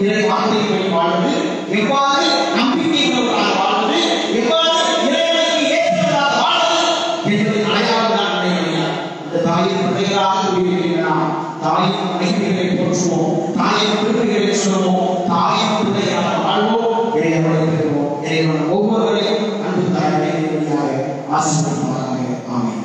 இறை வார்த்தைகளை வாழ்வது, எவ்வாறு நம்பிக்கைகளோடு வாழ்வது, எவ்வாறு இறைவனுக்கு ஏற்றதாக வாழ்வது என்பதை அடையாளம் தான் அன்னை மரியாள். அந்த தாயின் பிள்ளைகளாக கூறியிருக்கிறார். தாயின் மகிமைகளை போற்றுவோம், தாயின் பெருமைகளை சொல்லுவோம், தாயின் பிள்ளைகளாக வாழ்வோம், இறைவனை பெறுவோம். இறைவன் ஒவ்வொருவரையும் அன்பு தாயை ஆசீர்வதிப்பாராக. ஆமென்.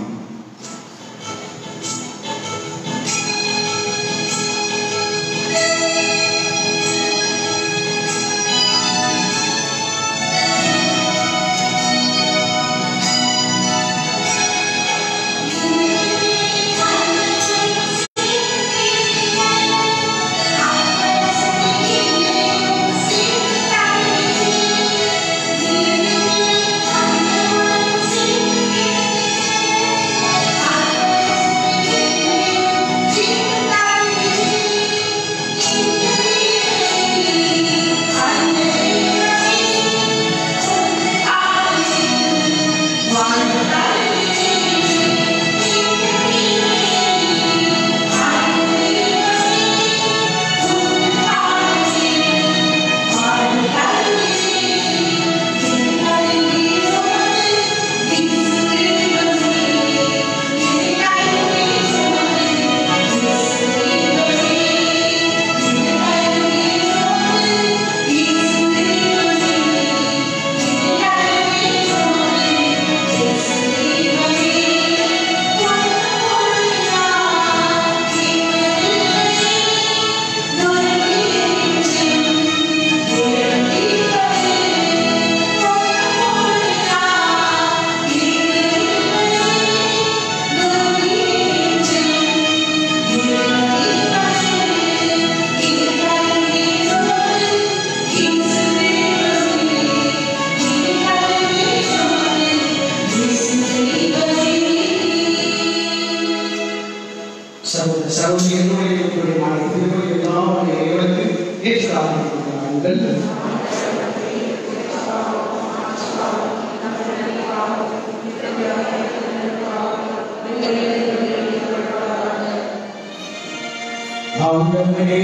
அவர்களே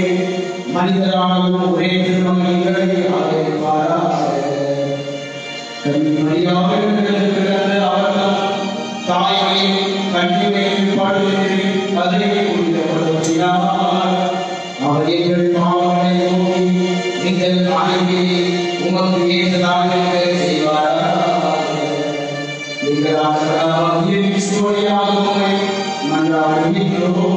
மனிதராகவும் ஒரே திருமணங்களை அவர்கள் தாயை கண்ணிமையில் பாடுகிறேன் அதை புரிதப்படுத்தினார். அவர் எங்கள் பாவங்களை நோக்கி நீங்கள் நாளைக்கு உமக்கு ஏற்றதாக செய்வாராக. நீங்கள் மன்றாடுகிறோம்.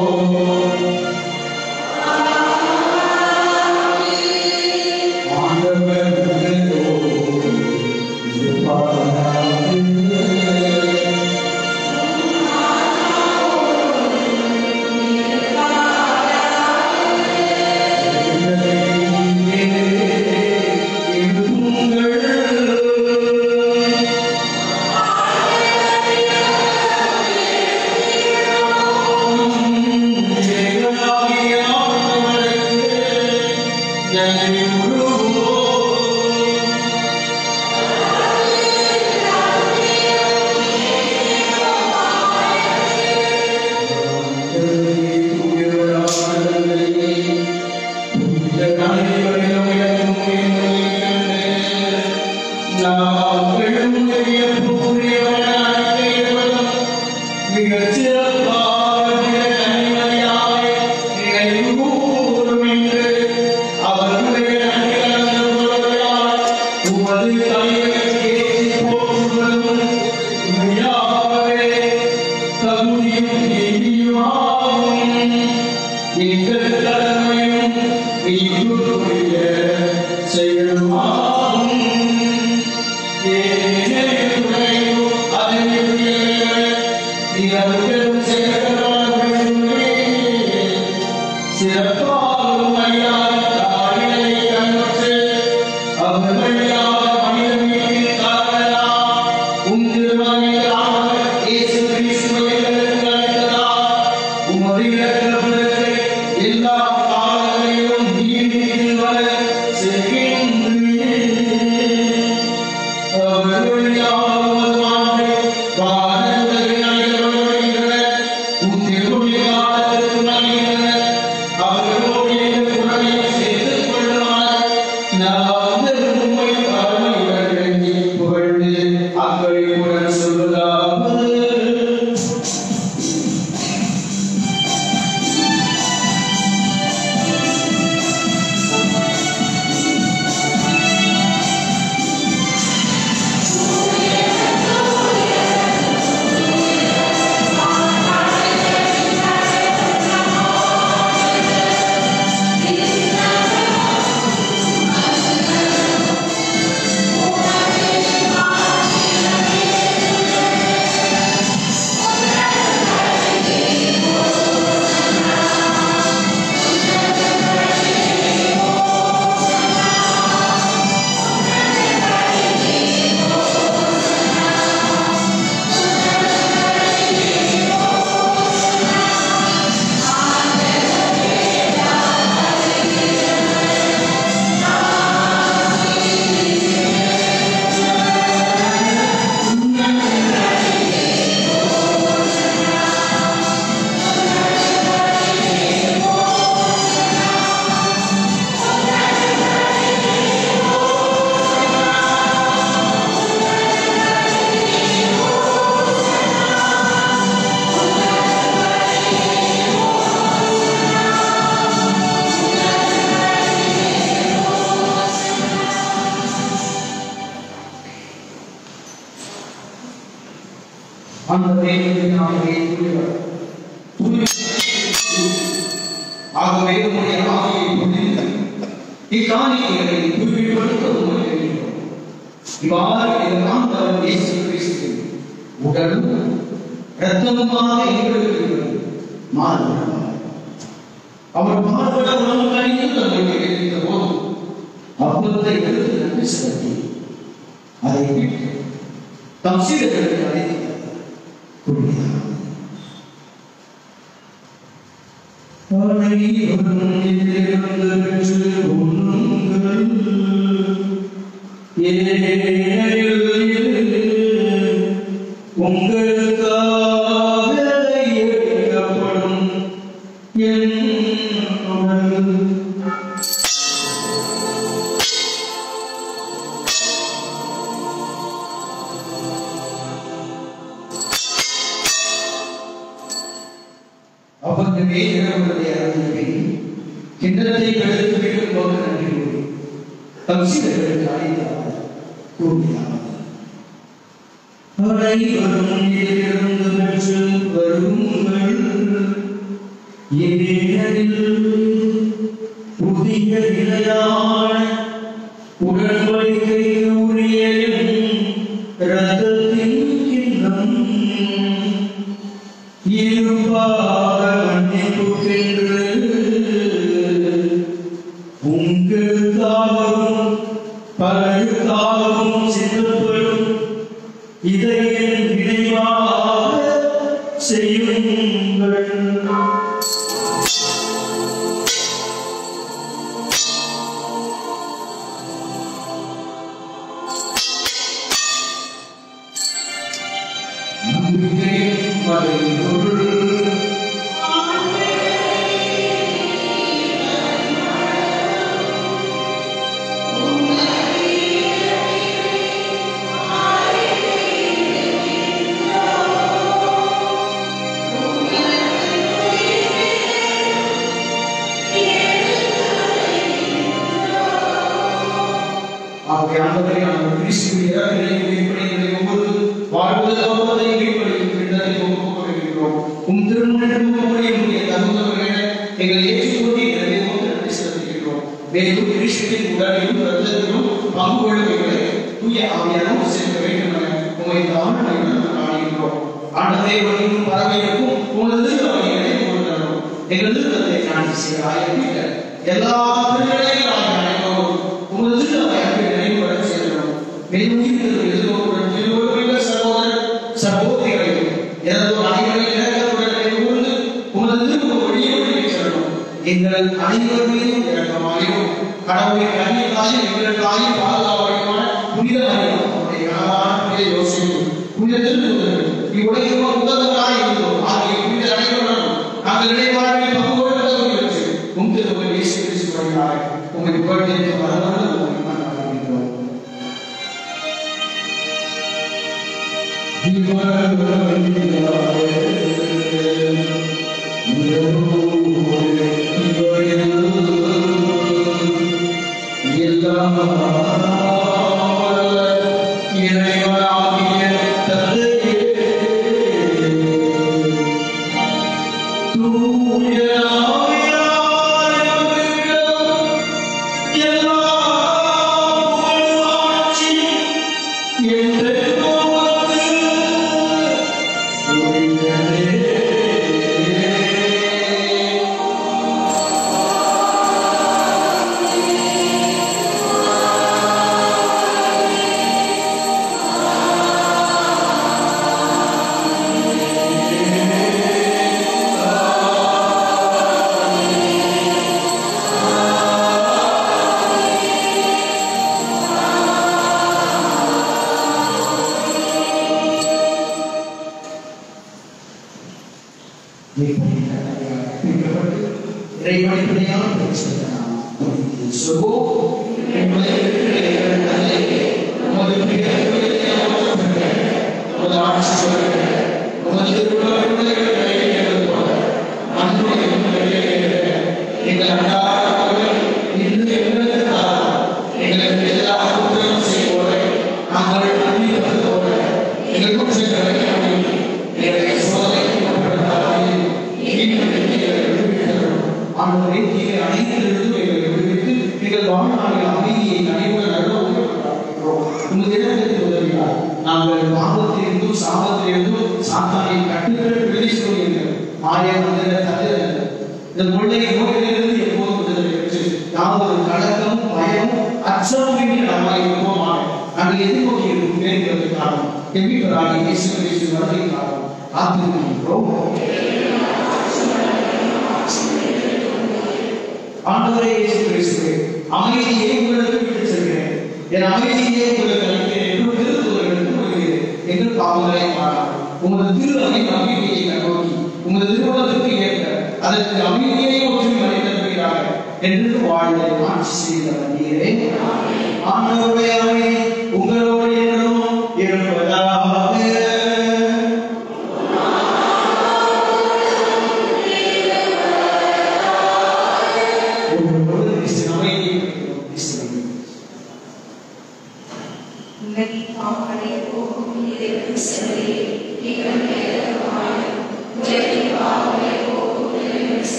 உங்களுக்காக எடுத்து வீட்டுக்கு போக நன்றி கூறி பக்ஷிகளுக்கு அழைத்தார் கூறினார். அனைவரும் இதிலிருந்து பெற்று வருங்கள். இவ்வேளையில் புதிய நிலையான உடன்படிக்கைக்கு உரிய இரத்தத்தின் கிண்ணம் இருபாக மன்னிப்புக்கென்று உங்களுக்காகவும் பலருக்காகவும் சிந்தப்படும் இதை என் நினைவாக செய்யுங்கள். Amen.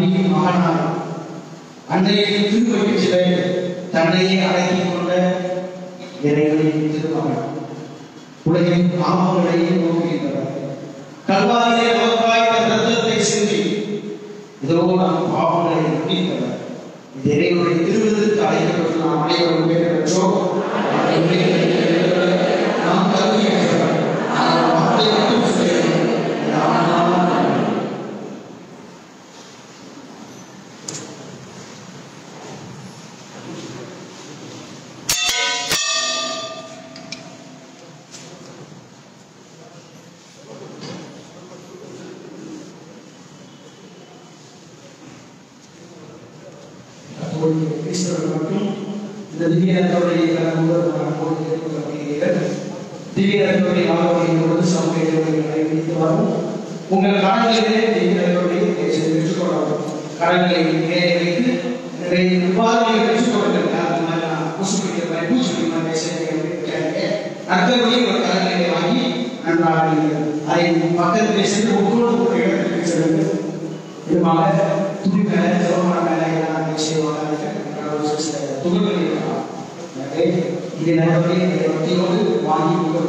மரியின் மகனார் அன்னையை திருவயிற்றிலே தன்னையே அடக்கிக் கொண்ட இறைவனின் திருமகன் உலகின் பாவங்களையே நோக்குகின்றவர் கல்வாரியிலே நமக்காய் தன் ரத்தத்தை சிந்தி இதோ நம் பாவங்களை மன்னித்தவர். இது இறைவனுடைய திருவிருந்துக்கு அழைக்கப்பட்டு நாம் அனைவரும் பெற்றோம். நாம் தகுதியற்றவர். ஆனால் வார்த்தை மட்டும் சொல்லுங்கள். கிறிஸ்தவர்கள் மட்டும் இந்த திவ்யத்துடைய திவ்யத்துடைய ஆரோக்கியோடு சமூகங்களை வைத்து வரும். உங்கள் கடன்களிலே திவ்யத்துடைய பெற்றுக்கொள்ளவும் கடன்களை மேலே வைத்து விவாதங்களை பெற்றுக்கொள்ளுங்கள். அந்த மாதிரி நான் நற்கருடைய ஒரு கடன்களை வாங்கி நன்றாக அதை பக்கத்தில் சென்று ஒவ்வொரு ஒரு இடத்திற்கு செல்லுங்கள். இதுமாக துணி மேலே ஜெபமான மேலே செய்வாங்க துகள்கள் இருக்கலாம். எனவே இதை நடவடிக்கையோடு வாங்கி ஒவ்வொரு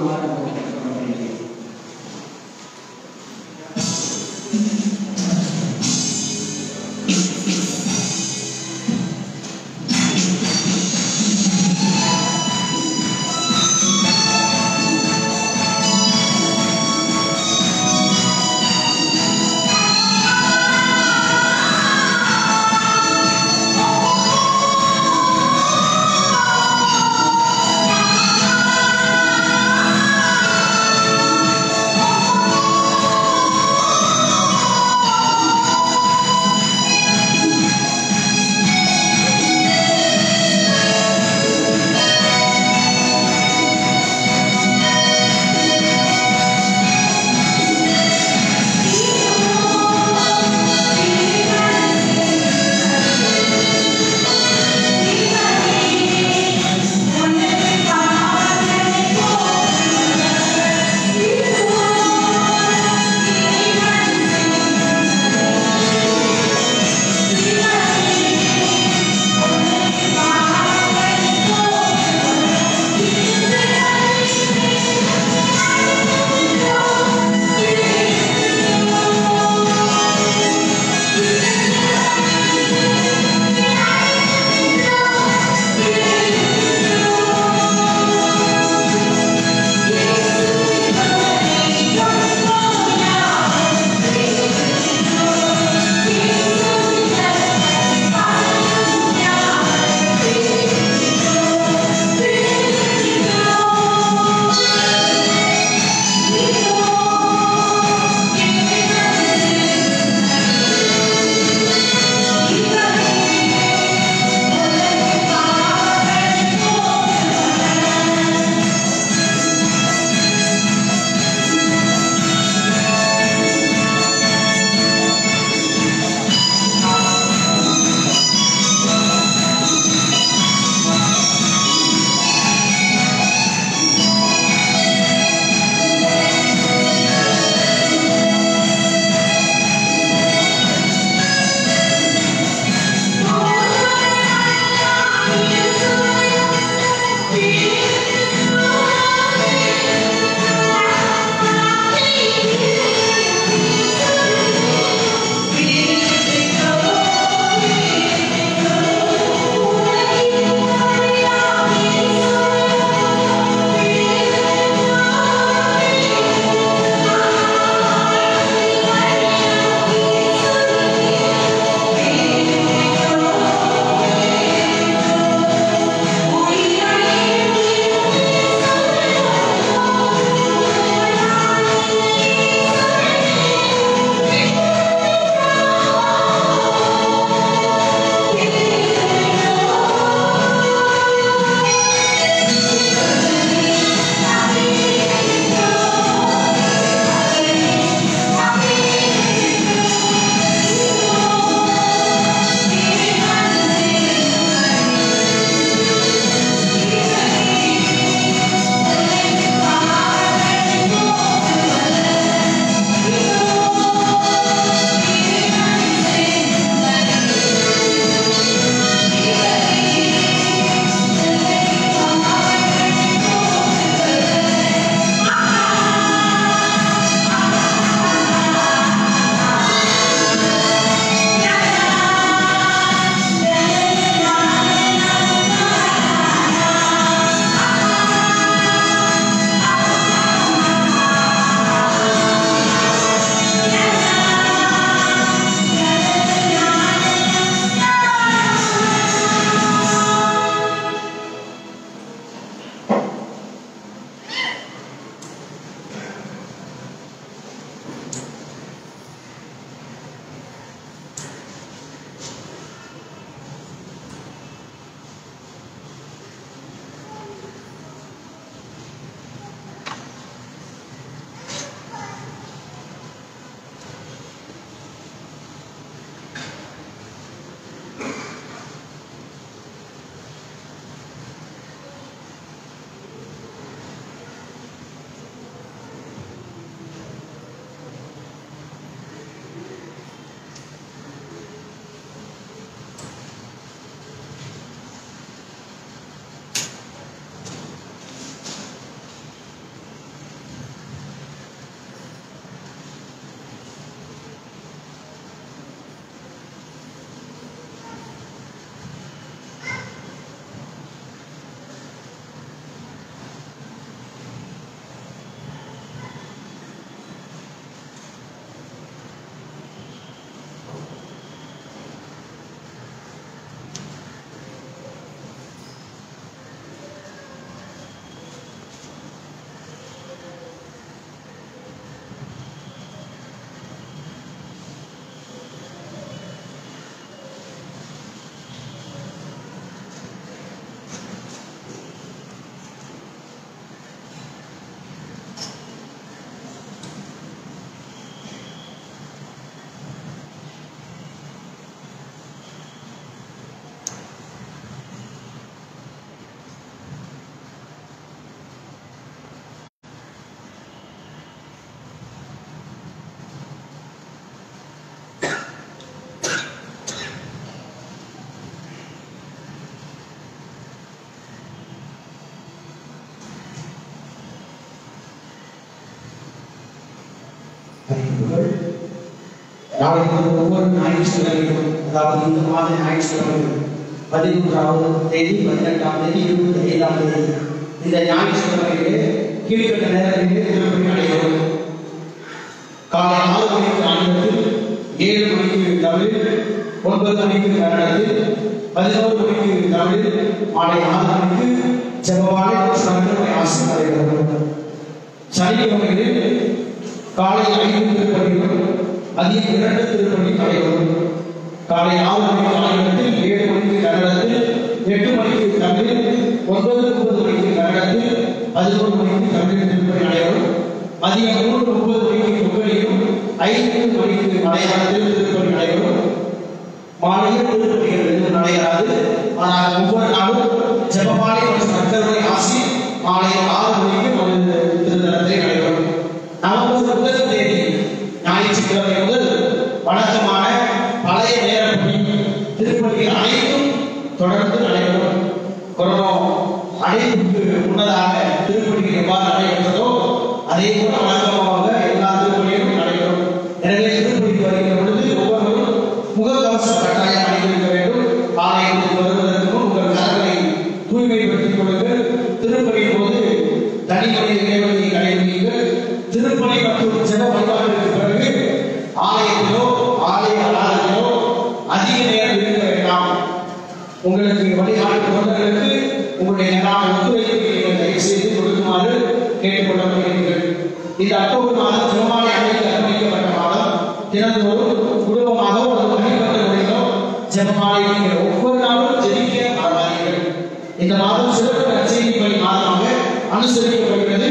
அறிவிப்புகள். நாளைக்கு ஒவ்வொரு ஞாயிற்றுக்கிழமையும், அதாவது இந்த மாத ஞாயிற்றுக்கிழமையும் 13ஆம் தேதி, 18ஆம் தேதி, 25ஆம் தேதி இந்த ஞாயிற்றுக்கிழமையிலே கீழ்கண்ட நேரங்களிலே திருப்பணி நடைபெறும். காலை 6 மணிக்கு ஆங்கிலத்தில், 7 மணிக்கு தமிழில், 9 மணிக்கு கன்னடத்தில், 11 மணிக்கு தமிழில், மாலை 6 மணிக்கு ஜெபமாலை சங்கம ஆசி நடைபெறும். சனிக்கிழமைகளில் காலை 5 திருப்பணிகளும் மதியம் 2 திருப்பணி நடைபெறும். காலை 6 மணிக்கு ஆங்கிலத்தில், 7 மணிக்கு கன்னடத்தில், 8 மணிக்கு தமிழில், 9:30 மணிக்கு கன்னடத்தில், 11 மணிக்கு தமிழில் திருப்பணி நடைபெறும். மதியம் 3:30 மணிக்கு முகலிலும், 5 மணிக்கு மலையாளத்தில் திருப்பணி நடைபெறும். மாலையில் திருப்பணிகள் எதுவும் நடைபெறாது. ஆனால் ஒவ்வொரு நாளும் ஜெபமாலை மற்றும் கர்த்தருடைய ஆசி மாலை 6 மணிக்கு திருத்தலத்தில் நடைபெறும். நவம்பர் 1 தேதி ஞாயிற்றுக்கிழமை முதல் வழக்கமான பழைய நேரப்படி திருப்பணிகள் அனைத்தும் தொடர்ந்து நடைபெறும். கொரோனா அடைப்புக்கு முன்னதாக திருப்பணிகள் எவ்வாறு நடைபெற்றதோ அதே போல வழக்கமாக எல்லா திருப்பணிகளும் நடைபெறும். எனவே திருப்பணிக்கு வருகிற பொழுது ஒவ்வொருவரும் முகக்கவசம் கட்டாயம் அணிந்திருக்க வேண்டும். ஆலயத்துக்கு வருவதற்கு முன் உங்கள் கரங்களை தூய்மைப்படுத்திக் கொள்ளுங்கள். திருப்பணியின் போது தனிமனித இடைவெளியை கடைபிடிங்கள். திருப்பணி மற்றும் ஜெப வழிபாட்டிற்கு பிறகு ஆலயத்திலோ ஆலய வளாகத்திலோ அதிக நேரம் இருக்க வேண்டாம். உங்களுக்கு வழிகாட்டு தொண்டர்களுக்கு உங்களுடைய நேரான ஒத்துழைப்பு நீங்கள் தயவு செய்து கொடுக்குமாறு கேட்டுக்கொள்ளப்படுகிறீர்கள். இந்த அக்டோபர் மாதம் ஜெபமாலை அன்னைக்கு அர்ப்பணிக்கப்பட்ட மாதம். தினந்தோறும் குடும்பமாகவோ அல்லது தனிப்பட்ட முறையிலோ ஜெபமாலை நீங்கள் ஒவ்வொரு நாளும் ஜெபிக்க மறவாதீர்கள். இந்த மாதம் சிறப்பு நற்செய்தி பணி மாதமாக அனுசரிக்கப்படுகிறது.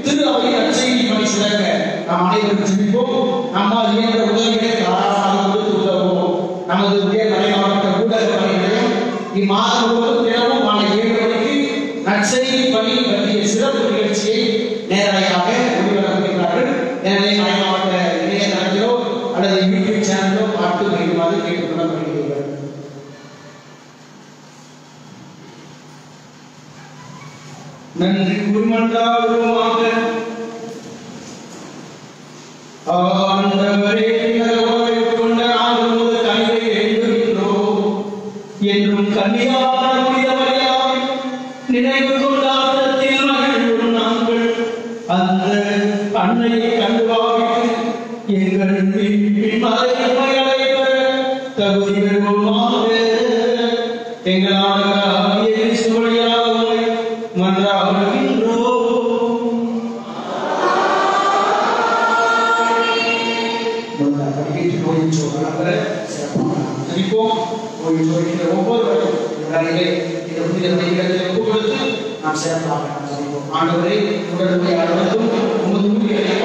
திரு அவையின் நற்செய்தி பணி சிறக்க நாம் அனைவரும் ஜெபிப்போம். நம்மால் இயன்ற உதவிகளை தாராளமாக கொடுத்து உதவுவோம். நமது உயர் மலை மாவட்ட ஊடக பணி நிலையம் இம்மாதம் முழுவதும் தினமும் மாலை 7 மணிக்கு நற்செய்தி பணி பற்றிய சிறப்பு நிகழ்ச்சியை நேரடியாக ஒளிபரப்புகிறார்கள். எனவே மலை மாவட்ட இணையதளத்திலோ அல்லது யூடியூப் சேனலோ பார்த்து வைக்குமாறு கேட்டுக்கொள்ளப்படுகிறீர்கள். நன்றி கூர்மன்றாடுவோமாக. ஆண்டவரே, கொண்ட நாங்கள் முதல் கனிவை வேண்டுகின்றோம். என்றும் கன்னியான புனிதமரியாவை நினைவு கொண்டாட்டத்தில் மகிழும் நாங்கள் அந்த அன்னையை கண்டு பாவித்து எங்கள் மறைமகளை பெற தகுதி பெறுவோமாக. எங்களால் சுவழியாக மன்றாடுகின்றோம். ஆண்டவரை உடலுடைய அறுபதும் உமது ஊழியரை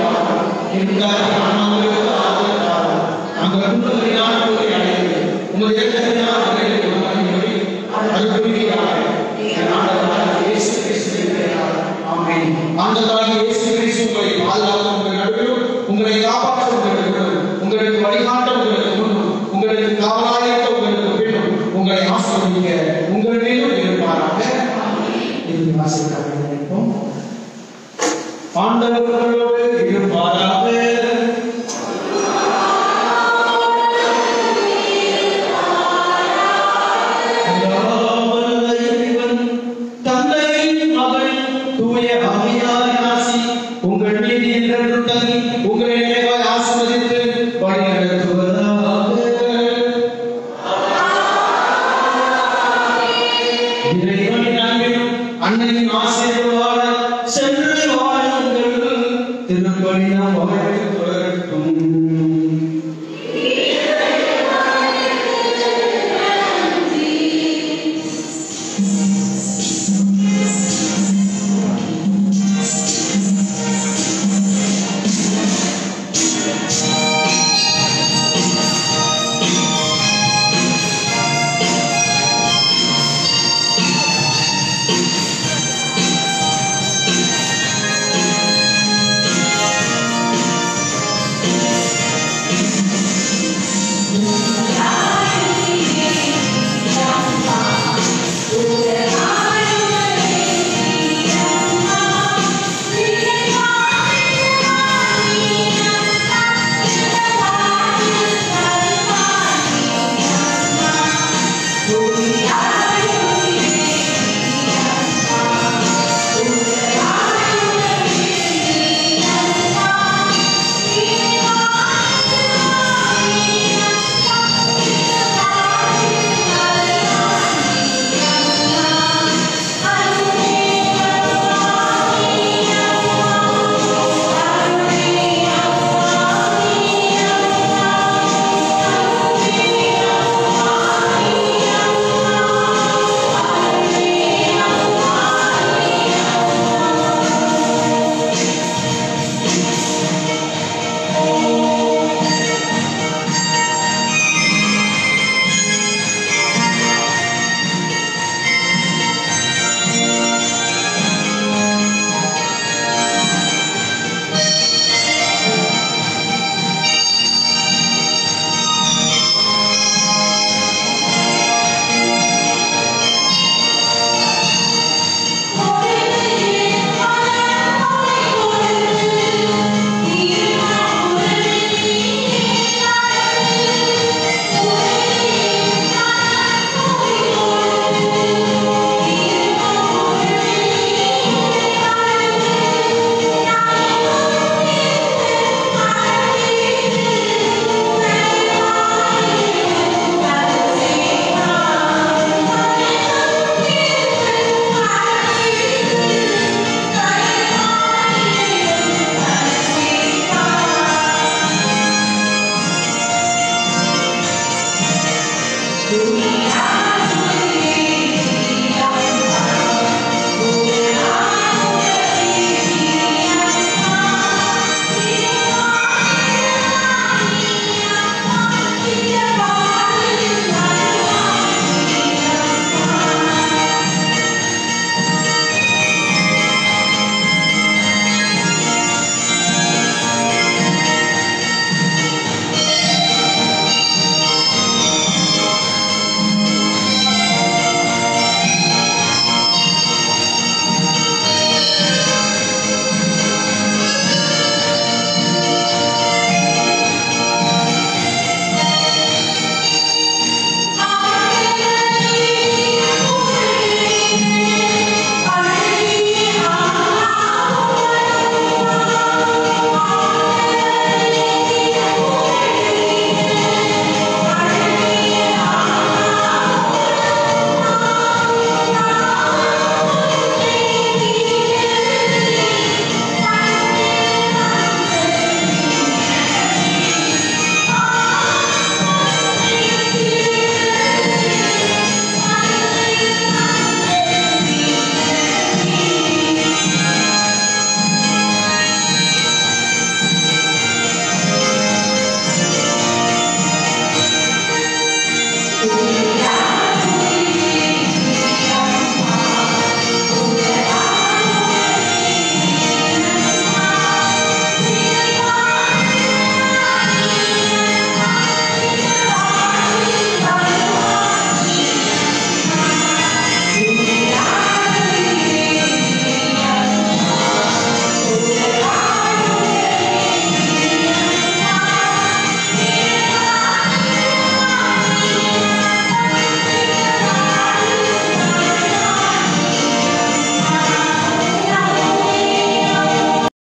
உங்களை காப்பாற்ற உங்களுக்கு வழிகாட்ட உங்களுக்கு காவலாயிருக்க உங்களுக்கு வேண்டும். உங்களை ஆசீர்வதிக்க உங்கள் மேலும் இருப்பாராக. இது வாசிக்க நினைப்போம். ஆண்டவர்களோடு இருப்பாராக. உங்கள் மீது என்றென்றும் தங்கி உங்களை நிறைவாய் ஆசீர்வதித்து வழி நடத்துவதாக. இறைவனின் அன்பிலும் அன்னையின் ஆசீர்வாதம்